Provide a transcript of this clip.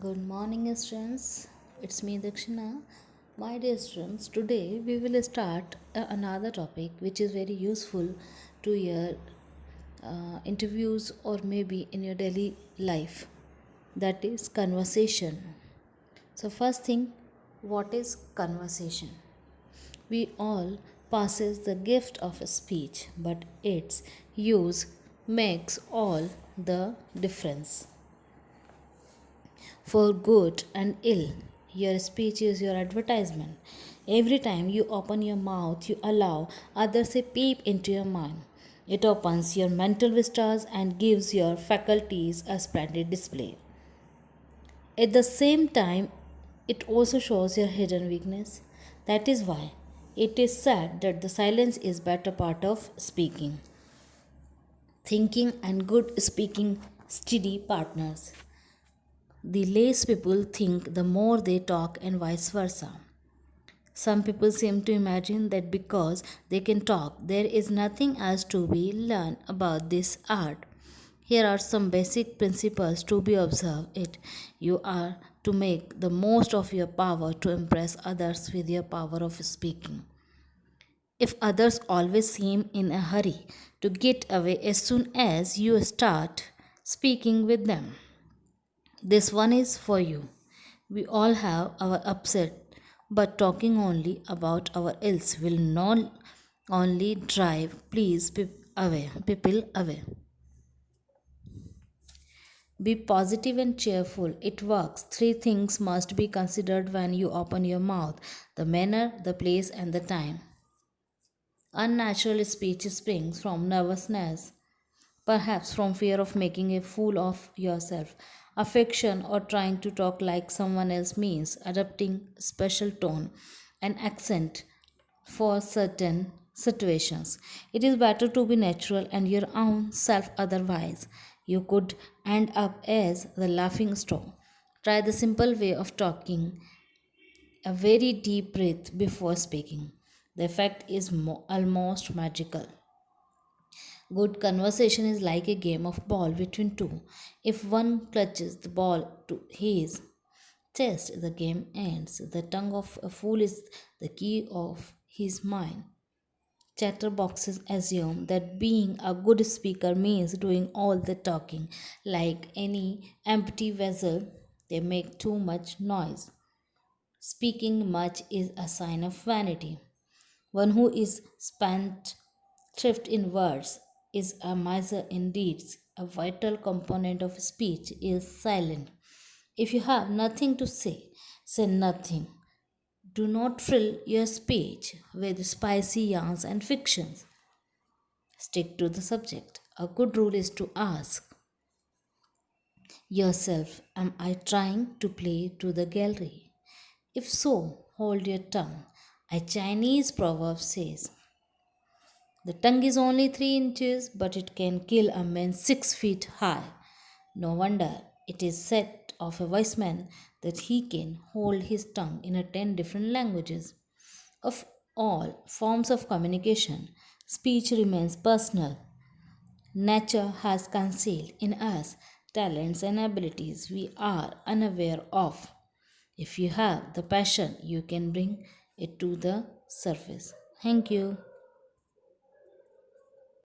Good morning, students. It's me, Dakshina. My dear students, today we will start another topic which is very useful to your interviews or maybe in your daily life. That is conversation. So, first thing, what is conversation? We all possess the gift of speech, but its use makes all the difference for good and ill. Your speech is your advertisement. Every time you open your mouth, you allow others a peep into your mind. It opens your mental vistas and gives your faculties a splendid display. At the same time, it also shows your hidden weakness. That is why it is said that the silence is better part of speaking. Thinking and good speaking steady partners. The less people think, the more they talk, and vice versa. Some people seem to imagine that because they can talk, there is nothing else to be learned about this art. Here are some basic principles to be observed. You are to make the most of your power to impress others with your power of speaking. If others always seem in a hurry to get away as soon as you start speaking with them, this one is for you. We all have our upset, but talking only about our ills will not only drive people away. Be positive and cheerful. It works. Three things must be considered when you open your mouth: the manner, the place, and the time. Unnatural speech springs from nervousness, perhaps from fear of making a fool of yourself. Affection or trying to talk like someone else means adopting special tone and accent for certain situations. It is better to be natural and your own self, otherwise, you could end up as the laughing stock. Try the simple way of talking, a very deep breath before speaking. The effect is almost magical. Good conversation is like a game of ball between two. If one clutches the ball to his chest, the game ends. The tongue of a fool is the key of his mind. Chatterboxes assume that being a good speaker means doing all the talking. Like any empty vessel, they make too much noise. Speaking much is a sign of vanity. One who is spent thrift in words is a miser in deeds. A vital component of speech is silent. If you have nothing to say, say nothing. Do not fill your speech with spicy yarns and fictions. Stick to the subject. A good rule is to ask yourself, am I trying to play to the gallery? If so, hold your tongue. A Chinese proverb says, the tongue is only 3 inches, but it can kill a man 6 feet high. No wonder it is said of a wise man that he can hold his tongue in 10 different languages. Of all forms of communication, speech remains personal. Nature has concealed in us talents and abilities we are unaware of. If you have the passion, you can bring it to the surface. Thank you.